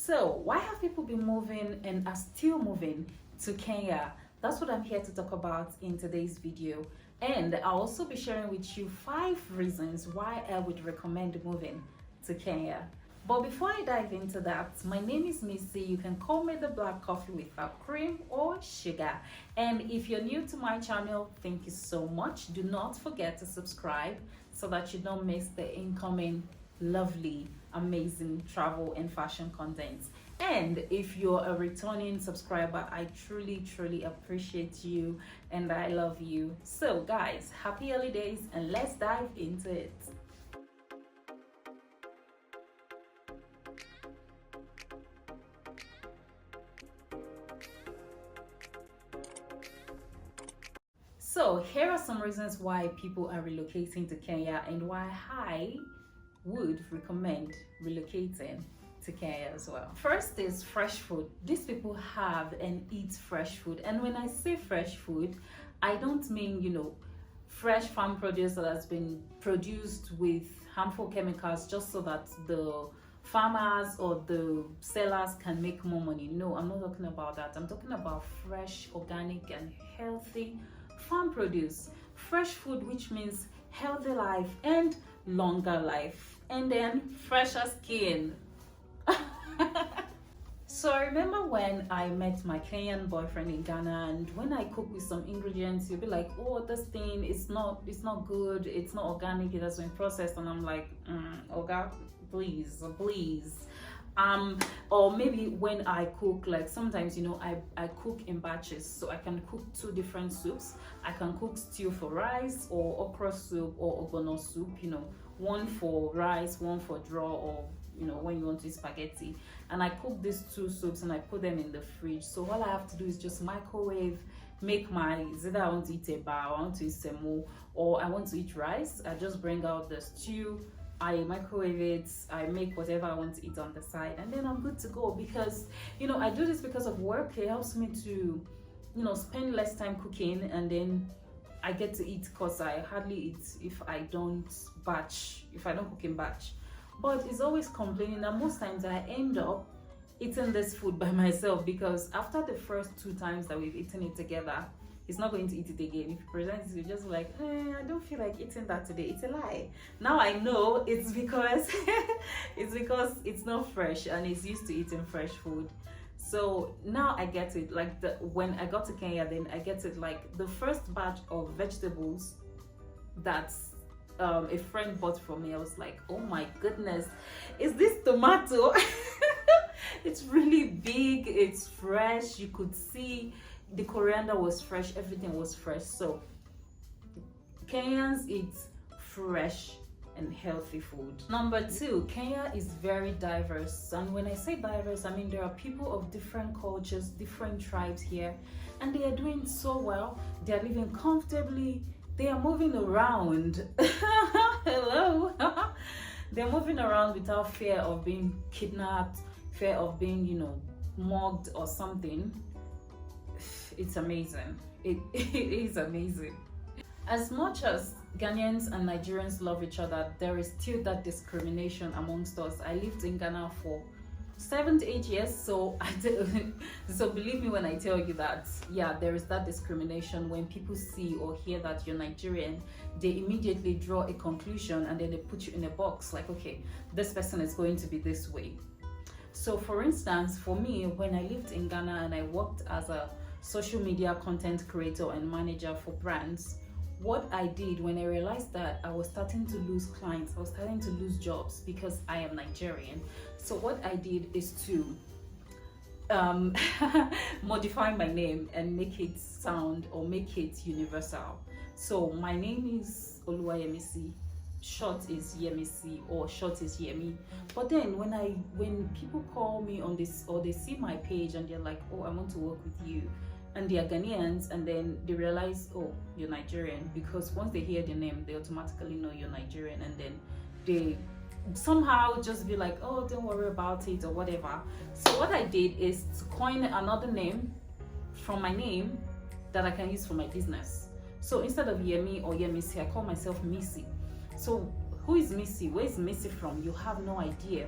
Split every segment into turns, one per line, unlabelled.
So, why have people been moving and are still moving to Kenya? That's what I'm here to talk about in today's video. And I'll also be sharing with you 5 reasons why I would recommend moving to Kenya. But before I dive into that, my name is Missy. You can call me the black coffee without cream or sugar. And if you're new to my channel, thank you so much. Do not forget to subscribe so that you don't miss the incoming lovely, amazing travel and fashion content. And if you're a returning subscriber, I truly appreciate you and I love you. So guys, happy holidays and let's dive into it. So here are some reasons why people are relocating to Kenya and why I would recommend relocating to Kenya as well. First is fresh food. These people have and eat fresh food. And when I say fresh food, I don't mean, fresh farm produce that has been produced with harmful chemicals just so that the farmers or the sellers can make more money. No, I'm not talking about that. I'm talking about fresh, organic, and healthy farm produce. Fresh food, which means healthy life and longer life, and then fresher skin. So I remember when I met my Kenyan boyfriend in Ghana, and when I cook with some ingredients, you'll be like, oh, this thing it's not good, it's not organic, it has been processed. And I'm like, oh God, please. Or maybe when I cook, like sometimes I cook in batches, so I can cook 2 different soups. I can cook stew for rice, or okra soup, or ogbono soup, one for rice, one for draw, or when you want to eat spaghetti. And I cook these 2 soups and I put them in the fridge. So all I have to do is just microwave, make my, either I want to eat eba, I want to eat semo, or I want to eat rice. I just bring out the stew, I microwave it, I make whatever I want to eat on the side, and then I'm good to go. Because I do this because of work. It helps me to spend less time cooking, and then I get to eat, because I hardly eat if I don't cook in batch. But it's always complaining that most times I end up eating this food by myself, because after the first 2 times that we've eaten it together, he's not going to eat it again. If he presents it, you're just like, I don't feel like eating that today. It's a lie. Now I know it's because it's not fresh, and he's used to eating fresh food. So now I get it. Like when I got to Kenya, then I get it. Like the first batch of vegetables that a friend bought for me, I was like, oh my goodness, is this tomato? It's really big, it's fresh. You could see the coriander was fresh, everything was fresh. So Kenyans eat fresh and healthy food. Number 2, Kenya is very diverse. And when I say diverse, I mean there are people of different cultures, different tribes here, and they are doing so well. They are living comfortably. They are moving around. Hello. They're moving around without fear of being kidnapped, fear of being, mugged or something. It's amazing. It is amazing. As much as Ghanaians and Nigerians love each other, there is still that discrimination amongst us. I lived in Ghana for 7 to 8 years, so so believe me when I tell you that, yeah, there is that discrimination. When people see or hear that you're Nigerian, they immediately draw a conclusion, and then they put you in a box, like, okay, this person is going to be this way. So for instance, for me, when I lived in Ghana and I worked as a social media content creator and manager for brands, what I did when I realized that I was starting to lose clients, I was starting to lose jobs because I am Nigerian. So what I did is to modify my name and make it sound, or make it universal. So my name is Oluwayemisi, short is Yemisi, or short is Yemi. But then when people call me on this, or they see my page and they're like, oh, I want to work with you, and they are Ghanaians, and then they realize, oh, you're Nigerian, because once they hear the name, they automatically know you're Nigerian, and then they somehow just be like, oh, don't worry about it, or whatever. So what I did is to coin another name from my name that I can use for my business. So instead of Yemi or Yemisi, I call myself Missy. So who is Missy? Where is Missy from? You have no idea.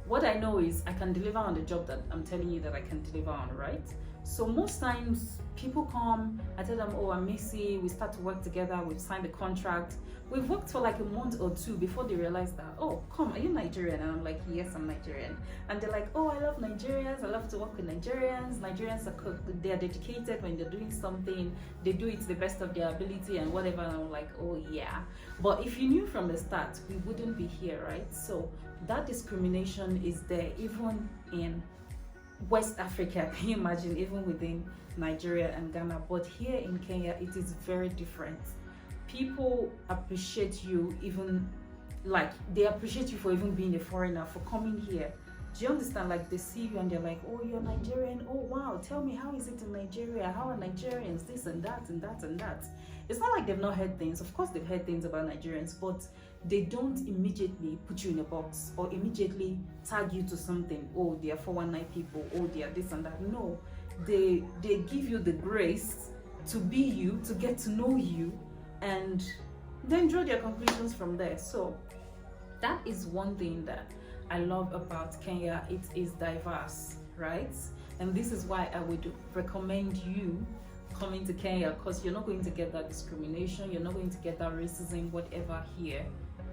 what I know is I can deliver on the job that I'm telling you that I can deliver on, right? So most times people come, I tell them, oh, I'm Missy, we start to work together, we've signed the contract. We've worked for like a month or two before they realize that, oh, come, are you Nigerian? And I'm like, yes, I'm Nigerian. And they're like, oh, I love Nigerians, I love to work with Nigerians. Nigerians they're dedicated when they're doing something, they do it to the best of their ability and whatever. And I'm like, oh yeah. But if you knew from the start, we wouldn't be here, right? So that discrimination is there even in West Africa. Can you imagine? Even within Nigeria and Ghana. But here in Kenya, it is very different. People appreciate you, even like they appreciate you for even being a foreigner, for coming here. Do you understand? Like they see you and they're like, oh, you're Nigerian, oh wow, tell me, how is it in Nigeria, how are Nigerians, this and that and that and that. It's not like they've not heard things. Of course they've heard things about Nigerians, but they don't immediately put you in a box or immediately tag you to something. Oh, they are 419 people, oh, they are this and that. No, they give you the grace to be you, to get to know you, and then draw their conclusions from there. So that is one thing that I love about Kenya. It is diverse, right? And this is why I would recommend you coming to Kenya, because you're not going to get that discrimination, you're not going to get that racism, whatever here.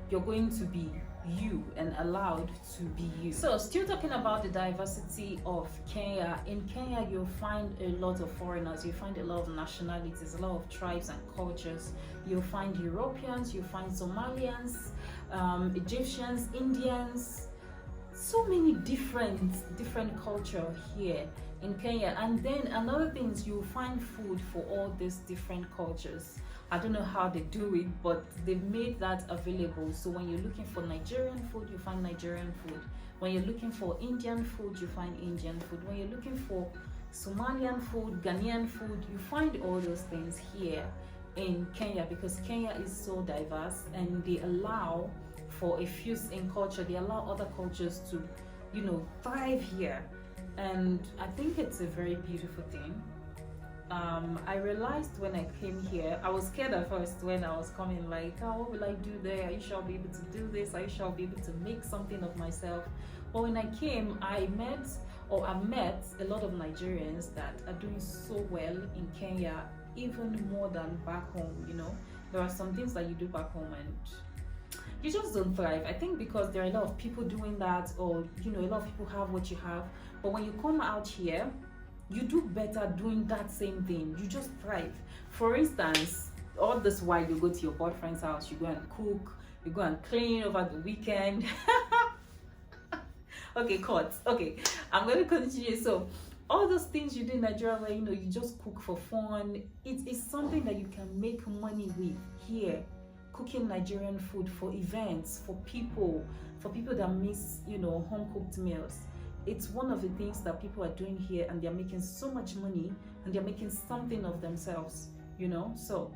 You're going to be you and allowed to be you. So still talking about the diversity of Kenya, in Kenya you'll find a lot of foreigners, you find a lot of nationalities, a lot of tribes and cultures. You'll find Europeans, you'll find Somalians, Egyptians, Indians, so many different culture here in Kenya. And then another thing is you'll find food for all these different cultures. I don't know how they do it, but they've made that available. So when you're looking for Nigerian food, you find Nigerian food. When you're looking for Indian food, you find Indian food. When you're looking for Somalian food, Ghanaian food, you find all those things here in Kenya, because Kenya is so diverse and they allow for a fuse in culture. They allow other cultures to, you know, thrive here. And I think it's a very beautiful thing. I realized when I came here, I was scared at first when I was coming, like, oh, what will I do there? Are you sure I'll be able to do this? Are you sure I'll be able to make something of myself? But when I came, I've met a lot of Nigerians that are doing so well in Kenya, even more than back home. You know, there are some things that you do back home and you just don't thrive. I think because there are a lot of people doing that, or you know, a lot of people have what you have. But when you come out here, you do better doing that same thing. You just thrive. For instance, all this while you go to your boyfriend's house, you go and cook, you go and clean over the weekend. Okay, cut. Okay, I'm going to continue. So all those things you do in Nigeria where, you know, you just cook for fun, it is something that you can make money with here. Cooking Nigerian food for events, for people that miss, you know, home cooked meals. It's one of the things that people are doing here, and they're making so much money and they're making something of themselves, you know. So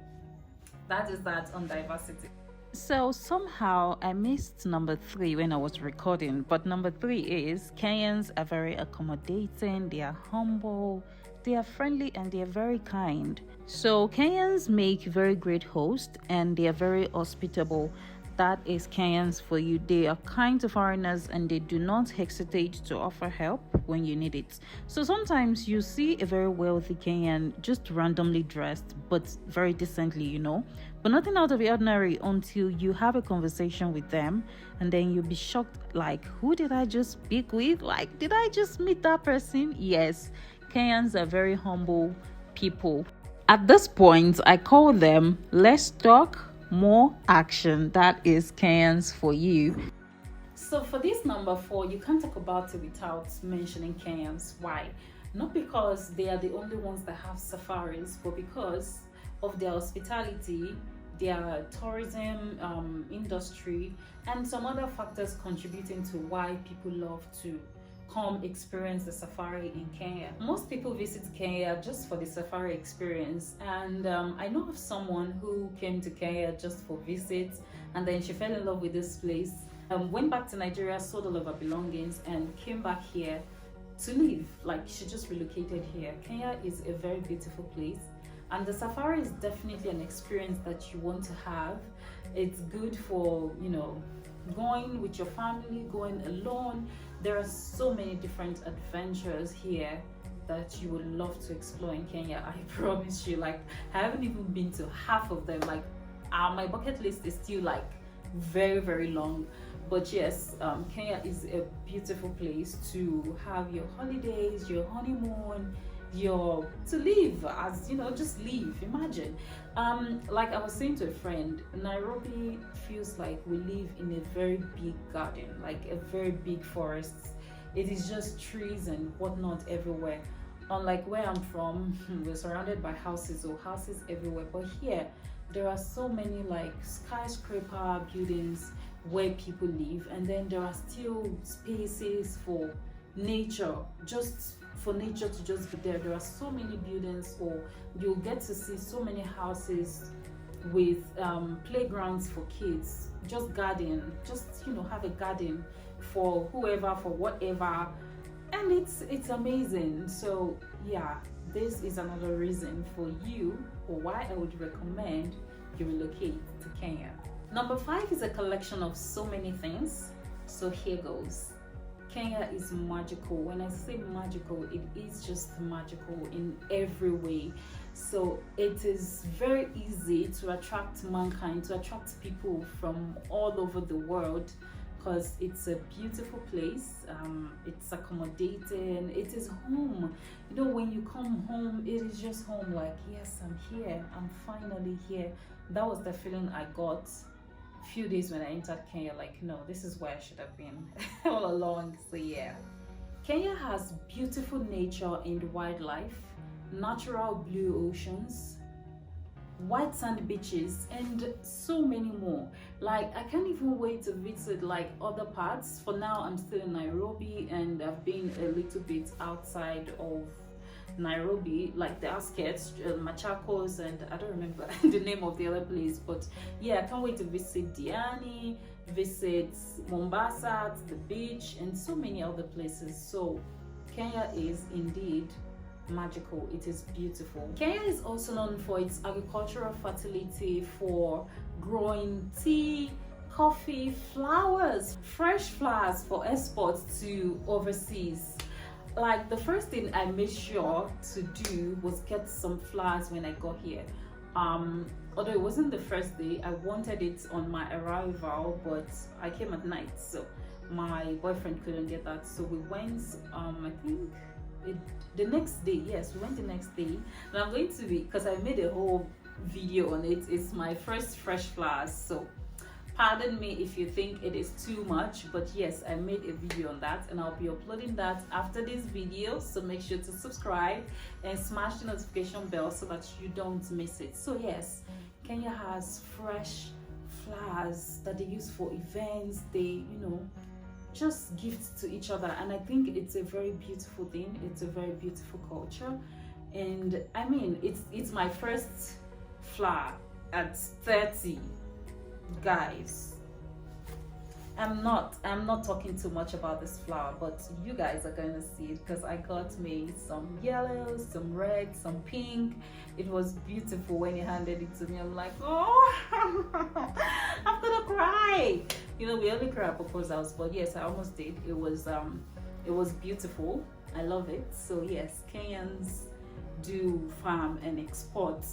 that is that on diversity. So somehow I missed number 3 when I was recording, but number 3 is Kenyans are very accommodating, they are humble, they are friendly, and they are very kind. So Kenyans make very great hosts and they are very hospitable. That is Kenyans for you. They are kind to foreigners and they do not hesitate to offer help when you need it. So sometimes you see a very wealthy Kenyan just randomly dressed, but very decently, you know, but nothing out of the ordinary until you have a conversation with them, and then you'll be shocked, like, who did I just speak with? Like, did I just meet that person? Yes, Kenyans are very humble people. At this point, I call them less talk, more action. That is Kenyans for you. So for this number 4, you can't talk about it without mentioning Kenyans. Why? Not because they are the only ones that have safaris, but because of their hospitality, their tourism industry, and some other factors contributing to why people love to come experience the safari in Kenya. Most people visit Kenya just for the safari experience, and I know of someone who came to Kenya just for visit, and then she fell in love with this place, went back to Nigeria, sold all of her belongings, and came back here to live. Like, she just relocated here. Kenya is a very beautiful place, and the safari is definitely an experience that you want to have. It's good for, you know, going with your family, going alone. There are so many different adventures here that you would love to explore in Kenya. I promise you, like, I haven't even been to half of them. Like, my bucket list is still like very, very long. But yes, Kenya is a beautiful place to have your holidays, your honeymoon, to live, as you know, just live. Imagine, like I was saying to a friend, Nairobi feels like we live in a very big garden, like a very big forest. It is just trees and whatnot everywhere. Unlike where I'm from, we're surrounded by houses or houses everywhere. But here, there are so many like skyscraper buildings where people live, and then there are still spaces for nature, just for nature to just be there. There are so many buildings, or you'll get to see so many houses with playgrounds for kids, just garden, just have a garden for whoever, for whatever, and it's amazing. So yeah, this is another reason for you, or why I would recommend you relocate to Kenya. Number 5 is a collection of so many things. So here goes. Kenya is magical. When I say magical, it is just magical in every way. So it is very easy to attract mankind, to attract people from all over the world, because it's a beautiful place. It's accommodating. It is home. When you come home, it is just home. Like, yes, I'm here. I'm finally here. That was the feeling I got few days when I entered Kenya. Like, no, this is where I should have been all along. So yeah, Kenya has beautiful nature and wildlife, natural blue oceans, white sand beaches, and so many more. Like, I can't even wait to visit like other parts. For now, I'm still in Nairobi, and I've been a little bit outside of Nairobi, like the outskirts, Machakos, and I don't remember the name of the other place. But yeah, I can't wait to visit Diani, visit Mombasa, the beach, and so many other places. So Kenya is indeed magical. It is beautiful. Kenya is also known for its agricultural fertility, for growing tea, coffee, flowers, fresh flowers for exports to overseas. Like, the first thing I made sure to do was get some flowers when I got here. Although it wasn't the first day, I wanted it on my arrival, but I came at night, so my boyfriend couldn't get that. So we went, I think the next day. Yes, we went the next day, and I'm going to be, because I made a whole video on it. It's my first fresh flowers, so pardon me if you think it is too much, but yes, I made a video on that, and I'll be uploading that after this video. So make sure to subscribe and smash the notification bell so that you don't miss it. So yes, Kenya has fresh flowers that they use for events. They, just gifts to each other, and I think it's a very beautiful thing. It's a very beautiful culture, and I mean, it's my first flower at 30. Guys, I'm not talking too much about this flower, but you guys are going to see it, because I got me some yellow, some red, some pink. It was beautiful. When he handed it to me, I'm like, oh, I'm gonna cry. We only cry at proposals, but yes, I almost did. It was beautiful. I love it. So yes, Kenyans do farm and export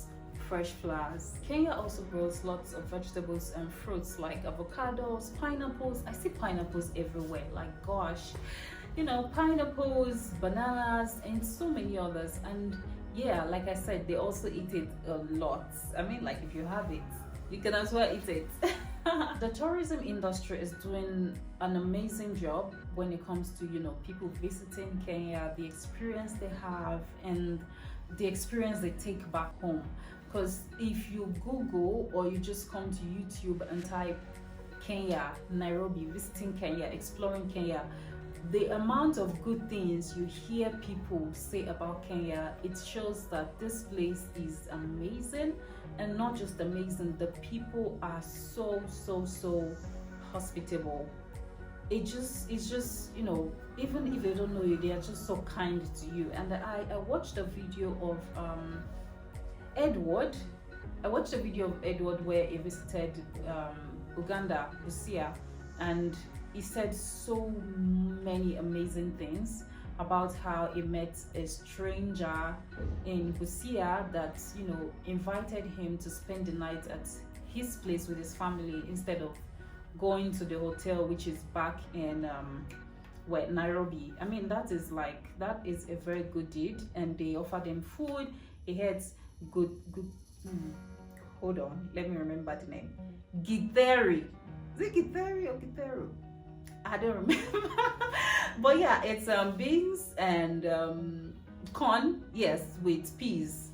fresh flowers. Kenya also grows lots of vegetables and fruits like avocados, pineapples. I see pineapples everywhere, like, gosh, pineapples, bananas, and so many others. And yeah, like I said, they also eat it a lot. I mean, like, if you have it, you can as well eat it. The tourism industry is doing an amazing job when it comes to people visiting Kenya, the experience they have, and the experience they take back home. Because if you Google, or you just come to YouTube and type Kenya, Nairobi, visiting Kenya, exploring Kenya, the amount of good things you hear people say about Kenya, it shows that this place is amazing. And not just amazing, the people are so hospitable. It's just even if they don't know you, they are just so kind to you. And I watched a video of Edward. I watched a video of Edward where he visited Uganda, Busia, and he said so many amazing things about how he met a stranger in Busia that, you know, invited him to spend the night at his place with his family instead of going to the hotel, which is back in Nairobi. I mean, that is a very good deed, and they offered him food. He had good. Hold on, let me remember the name. Githeri. Is it Githeri or Githeru? I don't remember. But yeah, it's beans and corn, yes, with peas,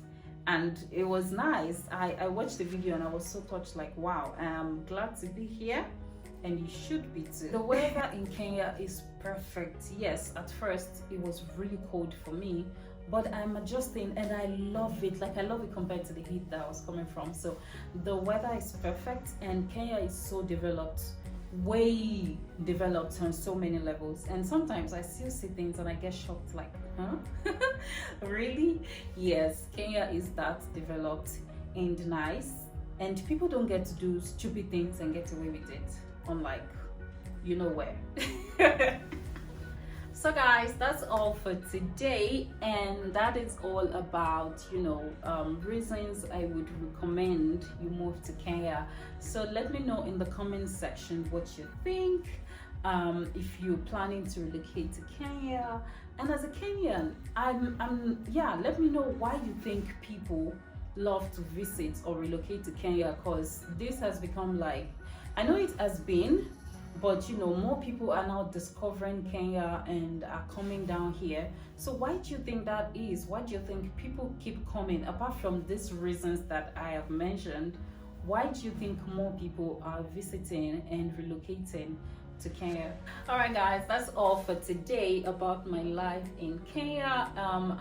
and it was nice. I watched the video and I was so touched, like, wow, I'm glad to be here, and you should be too. The weather in Kenya is perfect. Yes, at first it was really cold for me, but I'm adjusting and I love it. Like, I love it compared to the heat that I was coming from. So the weather is perfect, and Kenya is so developed, way developed on so many levels. And sometimes I still see things and I get shocked, like, huh? Really? Yes, Kenya is that developed and nice, and people don't get to do stupid things and get away with it, unlike you know where. So guys, that's all for today, and that is all about, you know, reasons I would recommend you move to Kenya. So let me know in the comment section what you think, if you're planning to relocate to Kenya. And as a Kenyan, yeah, let me know why you think people love to visit or relocate to Kenya, because this has become, like, I know it has been, but you know, more people are now discovering Kenya and are coming down here. So why do you think that is? Why do you think people keep coming? Apart from these reasons that I have mentioned, why do you think more people are visiting and relocating to Kenya? All right guys, that's all for today about my life in Kenya.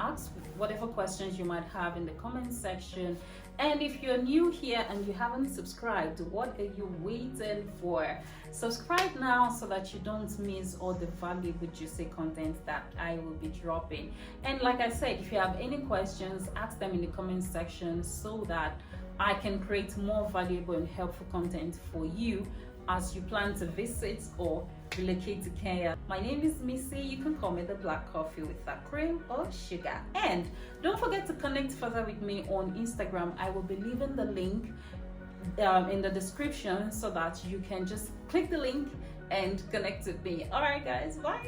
Ask whatever questions you might have in the comment section. And if you're new here and you haven't subscribed, what are you waiting for? Subscribe now so that you don't miss all the valuable juicy content that I will be dropping. And like I said, if you have any questions, ask them in the comment section so that I can create more valuable and helpful content for you as you plan to visit or relocate to Kenya. My name is Missy. You can call me the Black Coffee with that cream or sugar. And don't forget to connect further with me on Instagram. I will be leaving the link in the description so that you can just click the link and connect with me. All right guys, bye.